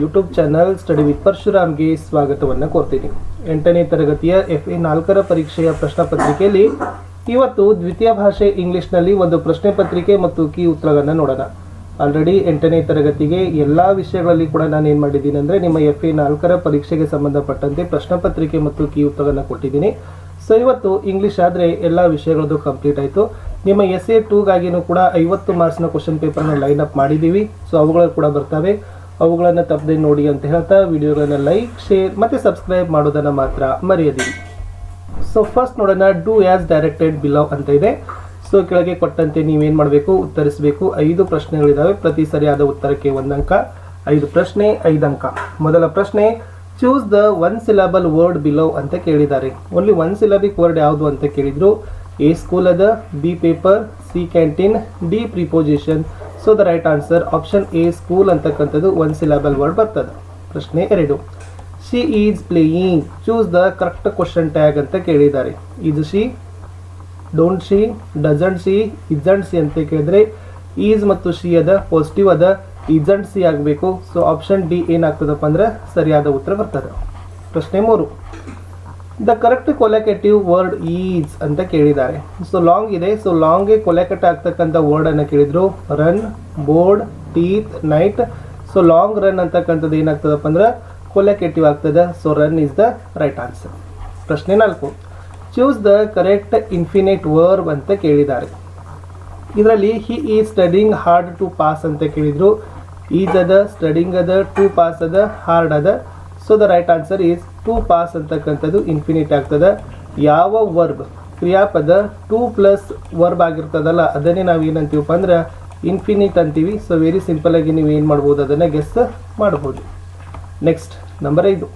YouTube channel study with ಪರಶುರಾಮ್ಗೆ ಸ್ವಾಗತವನ್ನು ಕೋರ್ತೀನಿ. 8ನೇ ತರಗತಿಯ FA 4ರ ಪರೀಕ್ಷೆಯ ಪ್ರಶ್ನೆ ಪತ್ರಿಕೆಯಲ್ಲಿ ಇವತ್ತು ದ್ವಿತೀಯ ಭಾಷೆ ಇಂಗ್ಲಿಷ್ನಲ್ಲಿ ಒಂದು ಪ್ರಶ್ನೆ ಪತ್ರಿಕೆ ಮತ್ತು ಕೀ ಉತ್ತರಗಳನ್ನು ನೋಡೋಣ. ಆಲ್ರೆಡಿ 8ನೇ ತರಗತಿಗೆ ಎಲ್ಲ ವಿಷಯಗಳಲ್ಲಿ ಕೂಡ ನಾನು ಏನು ಮಾಡಿದ್ದೀನಿ ಅಂದರೆ ನಿಮ್ಮ FA 4ರ ಪರೀಕ್ಷೆಗೆ ಸಂಬಂಧಪಟ್ಟಂತೆ ಪ್ರಶ್ನೆ ಪತ್ರಿಕೆ ಮತ್ತು ಕೀ ಉತ್ತರಗಳನ್ನು ಕೊಟ್ಟಿದ್ದೀನಿ. ಸೊ ಇವತ್ತು ಇಂಗ್ಲೀಷ್ ಆದರೆ ಎಲ್ಲ ವಿಷಯಗಳದ್ದು ಕಂಪ್ಲೀಟ್ ಆಯಿತು. ನಿಮ್ಮ SA 2ಗಾಗಿನೂ ಕೂಡ 50 ಮಾರ್ಕ್ಸ್ನ ಕ್ವಶನ್ ಪೇಪರ್ನ ಲೈನ್ ಅಪ್ ಮಾಡಿದ್ದೀವಿ. ಸೊ ಅವುಗಳು ಕೂಡ ಬರ್ತವೆ, ಅವುಗಳನ್ನು ತಪ್ಪದೆ ನೋಡಿ ಅಂತ ಹೇಳ್ತಾ ವಿಡಿಯೋಗಳನ್ನು ಲೈಕ್, ಶೇರ್ ಮತ್ತು ಸಬ್ಸ್ಕ್ರೈಬ್ ಮಾಡೋದನ್ನು ಮಾತ್ರ ಮರೆಯದಿರಿ. ಸೊ ಫಸ್ಟ್ ನೋಡೋಣ, ಡೂ ಆ್ಯಸ್ ಡೈರೆಕ್ಟೆಡ್ ಬಿಲೋ ಅಂತ ಇದೆ. ಸೊ ಕೆಳಗೆ ಕೊಟ್ಟಂತೆ ನೀವೇನು ಮಾಡಬೇಕು, ಉತ್ತರಿಸಬೇಕು. 5 ಪ್ರಶ್ನೆಗಳಿದ್ದಾವೆ, ಪ್ರತಿ ಸರಿಯಾದ ಉತ್ತರಕ್ಕೆ 1 ಅಂಕ. 5 ಪ್ರಶ್ನೆ 5 ಅಂಕ. ಮೊದಲ ಪ್ರಶ್ನೆ, choose the 1 syllable word below ಅಂತ ಕೇಳಿದ್ದಾರೆ. ಓನ್ಲಿ 1 ಸಿಲಬಿಕ್ ವರ್ಡ್ ಯಾವುದು ಅಂತ ಕೇಳಿದ್ರು. A ಸ್ಕೂಲ್ ಅದ, B paper, C canteen, D preposition. So the right answer option A school ಅಂತಕ್ಕಂಥದ್ದು 1 ಸಿಲಬಲ್ ವರ್ಡ್ ಬರ್ತದೆ. ಪ್ರಶ್ನೆ 2, she is playing. Choose the correct question tag ಅಂತ ಕೇಳಿದ್ದಾರೆ. ಇದು she, don't she, doesn't she, isn't she ಅಂತ ಕೇಳಿದ್ರೆ is ಮತ್ತು she ಅದ ಪಾಸಿಟಿವ್ ಅದ, ಇಜಂಟ್ ಸಿ ಆಗಬೇಕು. ಸೊ ಆಪ್ಷನ್ ಡಿ ಏನಾಗ್ತದಪ್ಪ ಅಂದ್ರೆ ಸರಿಯಾದ ಉತ್ತರ ಬರ್ತದೆ. ಪ್ರಶ್ನೆ 3, the correct collective word is ಅಂತ ಕೇಳಿದ್ದಾರೆ. ಸೊ ಲಾಂಗ್ ಇದೆ. ಸೊ ಲಾಂಗ್ಗೆ ಕೊಲೆಕೇಟ್ ಆಗ್ತಕ್ಕಂಥ ವರ್ಡನ್ನು ಕೇಳಿದ್ರು. Run, board, teeth, night. So long run ಅಂತಕ್ಕಂಥದ್ದು ಏನಾಗ್ತದಪ್ಪ ಅಂದ್ರೆ ಕೊಲೆಕೇಟಿವ್ ಆಗ್ತದೆ. So run is the right answer. ಪ್ರಶ್ನೆ 4, choose the correct infinitive verb ಅಂತ ಕೇಳಿದ್ದಾರೆ. ಇದರಲ್ಲಿ he is studying hard to pass ಅಂತ ಕೇಳಿದ್ರು. ಈಸ್ ಅದ, ಸ್ಟಡಿಂಗ್ ಅದ, ಟು ಪಾಸ್ ಅದ, ಹಾರ್ಡ್ ಅದ. So the right answer is to pass ಅಂತಕ್ಕಂಥದ್ದು ಇನ್ಫಿನಿಟ್ ಆಗ್ತದೆ. ಯಾವ ವರ್ಬ್ ಕ್ರಿಯಾಪದ 2 ಪ್ಲಸ್ ವರ್ಬ್ ಆಗಿರ್ತದಲ್ಲ ಅದನ್ನೇ ನಾವು ಏನಂತೀವಪ್ಪ ಅಂದ್ರೆ ಇನ್ಫಿನಿಟ್ ಅಂತೀವಿ. ಸೊ ವೆರಿ ಸಿಂಪಲ್ ಆಗಿ ನೀವು ಏನು ಮಾಡ್ಬೋದು, ಅದನ್ನು ಗೆಸ್ ಮಾಡ್ಬೋದು. Next number 5,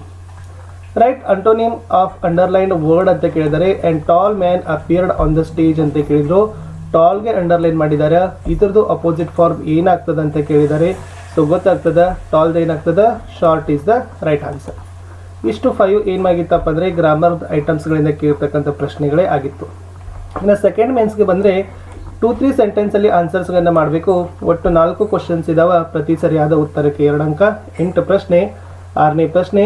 write antonym of underlined word ಅಂತ ಕೇಳಿದ್ದಾರೆ. And tall man appeared on the stage ಅಂತ ಕೇಳಿದ್ರು. ಟಾಲ್ಗೆ ಅಂಡರ್ಲೈನ್ ಮಾಡಿದ್ದಾರೆ. ಇದ್ರದ್ದು ಅಪೋಸಿಟ್ ಫಾರ್ಮ್ ಏನಾಗ್ತದೆ ಅಂತ ಕೇಳಿದ್ದಾರೆ. ಸೊ ಗೊತ್ತಾಗ್ತದೆ, ಟಾಲ್ದು ಏನಾಗ್ತದೆ, short is the right answer. ಇಷ್ಟು 5 ಏನಾಗಿತ್ತಪ್ಪ ಅಂದರೆ ಗ್ರಾಮರ್ ಐಟಮ್ಸ್ಗಳಿಂದ ಕೇಳ್ತಕ್ಕಂಥ ಪ್ರಶ್ನೆಗಳೇ ಆಗಿತ್ತು. ಇನ್ನು ಸೆಕೆಂಡ್ ಮೇನ್ಸ್ಗೆ ಬಂದರೆ 2-3 ಸೆಂಟೆನ್ಸಲ್ಲಿ ಆನ್ಸರ್ಸ್ಗಳನ್ನು ಮಾಡಬೇಕು. ಒಟ್ಟು 4 ಕ್ವಶನ್ಸ್ ಇದಾವೆ, ಪ್ರತಿ ಸರಿಯಾದ ಉತ್ತರಕ್ಕೆ 2 ಅಂಕ. 8 ಪ್ರಶ್ನೆ. 6ನೇ ಪ್ರಶ್ನೆ,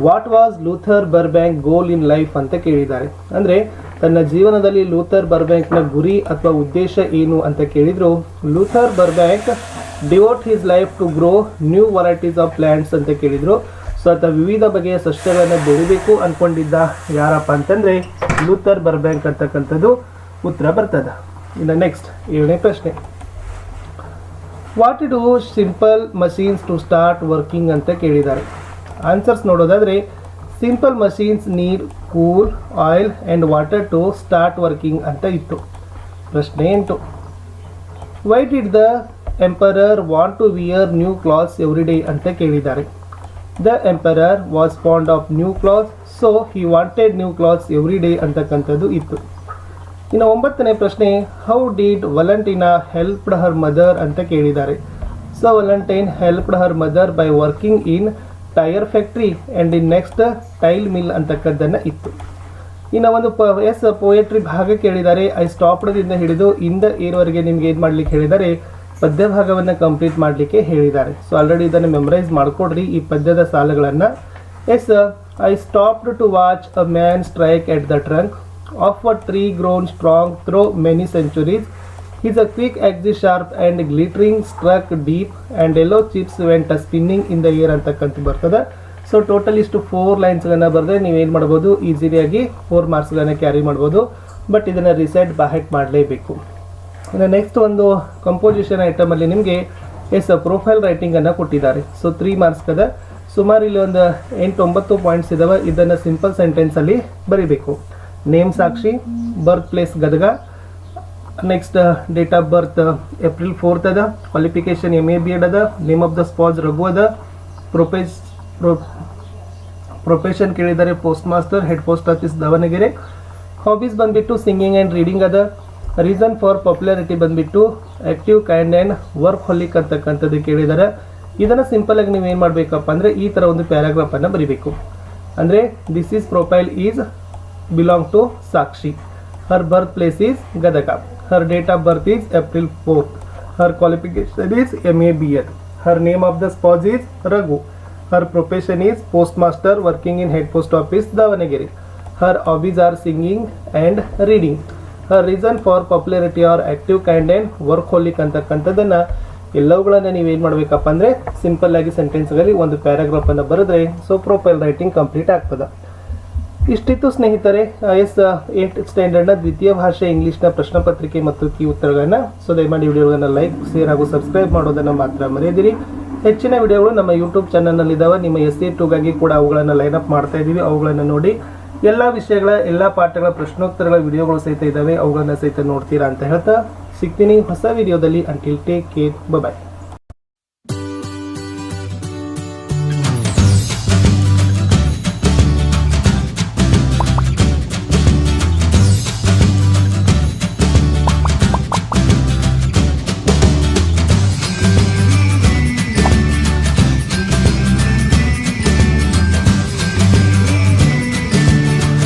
what was Luther Burbank goal in life ಅಂತ ಕೇಳಿದ್ದಾರೆ. ಅಂದರೆ ತನ್ನ ಜೀವನದಲ್ಲಿ ಲೂಥರ್ ಬರ್ಬ್ಯಾಂಕ್ನ ಗುರಿ ಅಥವಾ ಉದ್ದೇಶ ಏನು ಅಂತ ಕೇಳಿದ್ರು. Luther Burbank devote his life to grow new varieties of plants ಅಂತ ಕೇಳಿದ್ರು. ಸೊ ಆತ ವಿವಿಧ ಬಗೆಯ ಸಸ್ಯಗಳನ್ನು ಬೆಳಿಬೇಕು ಅಂದ್ಕೊಂಡಿದ್ದ ಯಾರಪ್ಪ ಅಂತಂದರೆ ಲೂಥರ್ ಬರ್ಬ್ಯಾಂಕ್ ಅಂತಕ್ಕಂಥದ್ದು ಉತ್ತರ ಬರ್ತದೆ. ಇನ್ನು ನೆಕ್ಸ್ಟ್ 7ನೇ ಪ್ರಶ್ನೆ, what do simple machines to start working ಅಂತ ಕೇಳಿದ್ದಾರೆ. ಆನ್ಸರ್ಸ್ ನೋಡೋದಾದರೆ simple machines need cool, oil and water to start working ಅಂತ ಇತ್ತು. ಪ್ರಶ್ನೆ 8, why did the emperor want to wear new clothes every day ಅಂತ ಕೇಳಿದ್ದಾರೆ. The emperor was fond of new clothes, so he wanted new clothes every day ಅಂತಕ್ಕಂಥದ್ದು ಇತ್ತು. ಇನ್ನು 9ನೇ ಪ್ರಶ್ನೆ, how did Valentina helped her mother ಅಂತ ಕೇಳಿದ್ದಾರೆ. So ವಲಂಟೈನ್ helped her mother by working in tyre factory and in textile mill ಅಂತಕ್ಕದ್ದನ್ನು ಇತ್ತು. ಇನ್ನು ಒಂದು ಪೋಯಟ್ರಿ ಭಾಗ ಕೇಳಿದ್ದಾರೆ. ಐ ಸ್ಟಾಪ್ಡ್ದಿಂದ ಹಿಡಿದು ಇಂದ ಏರ್ವರೆಗೆ ನಿಮ್ಗೆ ಏನು ಮಾಡ್ಲಿಕ್ಕೆ ಹೇಳಿದ್ದಾರೆ, ಪದ್ಯ ಭಾಗವನ್ನು ಕಂಪ್ಲೀಟ್ ಮಾಡಲಿಕ್ಕೆ ಹೇಳಿದ್ದಾರೆ. ಸೊ ಆಲ್ರೆಡಿ ಇದನ್ನು ಮೆಮರೈಸ್ ಮಾಡಿಕೊಡ್ರಿ ಈ ಪದ್ಯದ ಸಾಲುಗಳನ್ನು. I stopped to watch a man strike at the trunk of a tree grown strong through many centuries. His a quick axis sharp and glittering struck deep and yellow chips went spinning in the air ಅಂತಕ್ಕಂತ ಬರ್ತದೆ. So total ಇಷ್ಟು 4 ಲೈನ್ಸ್ಗಳನ್ನು ಬರೆದ್ರೆ ನೀವೇನು ಮಾಡ್ಬೋದು, ಈಸಿಯಾಗಿ 4 ಮಾರ್ಕ್ಸ್ಗಳನ್ನು carry ಮಾಡ್ಬೋದು. But ಇದನ್ನು reside ಬಹೆಟ್ ಮಾಡಲೇಬೇಕು. ಇನ್ನು ನೆಕ್ಸ್ಟ್ ಒಂದು ಕಂಪೋಸಿಷನ್ ಐಟಮಲ್ಲಿ ನಿಮಗೆ ಪ್ರೊಫೈಲ್ ರೈಟಿಂಗನ್ನು ಕೊಟ್ಟಿದ್ದಾರೆ. ಸೊ 3 ಮಾರ್ಕ್ಸ್ ಅದ. ಸುಮಾರು ಇಲ್ಲಿ ಒಂದು 8-9 ಪಾಯಿಂಟ್ಸ್ ಇದಾವೆ. ಇದನ್ನು ಸಿಂಪಲ್ ಸೆಂಟೆನ್ಸಲ್ಲಿ ಬರೀಬೇಕು. Name Sakshi, birth place Gadag, next date of birth April 4th ಅದ, ಕ್ವಾಲಿಫಿಕೇಶನ್ MA B.Ed ಅದ, name of the spouse Raghu ಅದ, ಪ್ರೊಫೆಷನ್ ಕೇಳಿದ್ದಾರೆ post master, head post office Davanagere. Hobbies ಬಂದ್ಬಿಟ್ಟು ಸಿಂಗಿಂಗ್ ಆ್ಯಂಡ್ ರೀಡಿಂಗ್ ಅದ. ರೀಸನ್ ಫಾರ್ ಪಾಪ್ಯುಲಾರಿಟಿ ಬಂದ್ಬಿಟ್ಟು active, kind and work ಹೊಲಿಕ್ ಅಂತಕ್ಕಂಥದ್ದು ಕೇಳಿದ್ದಾರೆ. ಇದನ್ನು ಸಿಂಪಲ್ ಆಗಿ ನೀವು ಏನು ಮಾಡಬೇಕಪ್ಪ ಅಂದರೆ ಈ ಥರ ಒಂದು ಪ್ಯಾರಾಗ್ರಾಫನ್ನು ಬರೀಬೇಕು. ಅಂದರೆ this is profile is belong to Sakshi. Her birthplace is Gadaga. Her date of birth is April 4th. Her qualification is MA B.Ed. Her name of the spouse is Raghu. Her profession is postmaster working in head post office Davanagere. Her hobbies are singing and reading. Her reason for popularity are active, kind and workaholic ಅಂತಕ್ಕಂಥದ್ದನ್ನ ಎಲ್ಲವುಗಳನ್ನ ನೀವೇನು ಮಾಡಬೇಕಪ್ಪ ಅಂದರೆ simple ಆಗಿ ಸೆಂಟೆನ್ಸ್ಗಳಲ್ಲಿ ಒಂದು ಪ್ಯಾರಾಗ್ರಾಫನ್ನು ಬರೆದ್ರೆ so profile writing complete ಆಗ್ತದೆ. ಇಷ್ಟಿತ್ತು ಸ್ನೇಹಿತರೆ ಎಸ್ 8th ಸ್ಟ್ಯಾಂಡರ್ಡ್ನ ದ್ವಿತೀಯ ಭಾಷೆ ಇಂಗ್ಲೀಷ್ನ ಪ್ರಶ್ನೆ ಪತ್ರಿಕೆ ಮತ್ತು ಕೀ ಉತ್ತರಗಳನ್ನು. ಸೊ ದಯಮಾಡಿ ವಿಡಿಯೋಗಳನ್ನು ಲೈಕ್, ಶೇರ್ ಹಾಗೂ ಸಬ್ಸ್ಕ್ರೈಬ್ ಮಾಡೋದನ್ನು ಮಾತ್ರ ಮರೆಯದಿರಿ. ಹೆಚ್ಚಿನ ವಿಡಿಯೋಗಳು ನಮ್ಮ ಯೂಟ್ಯೂಬ್ ಚಾನಲ್ನಲ್ಲಿದ್ದಾವೆ. ನಿಮ್ಮ SA2ಗಾಗಿ ಕೂಡ ಅವುಗಳನ್ನು ಲೈನಪ್ ಮಾಡ್ತಾ ಇದ್ದೀವಿ. ಅವುಗಳನ್ನು ನೋಡಿ ಎಲ್ಲ ವಿಷಯಗಳ ಎಲ್ಲ ಪಾಠಗಳ ಪ್ರಶ್ನೋತ್ತರಗಳ ವಿಡಿಯೋಗಳು ಸಹಿತ ಇದ್ದಾವೆ. ಅವುಗಳನ್ನು ಸಹಿತ ನೋಡ್ತೀರಾ ಅಂತ ಹೇಳ್ತಾ ಸಿಗ್ತೀನಿ ಹೊಸ ವಿಡಿಯೋದಲ್ಲಿ. ಅಂಟಿಲ್ ಟೇಕ್ ಕೇರ್, ಬಾಯ್.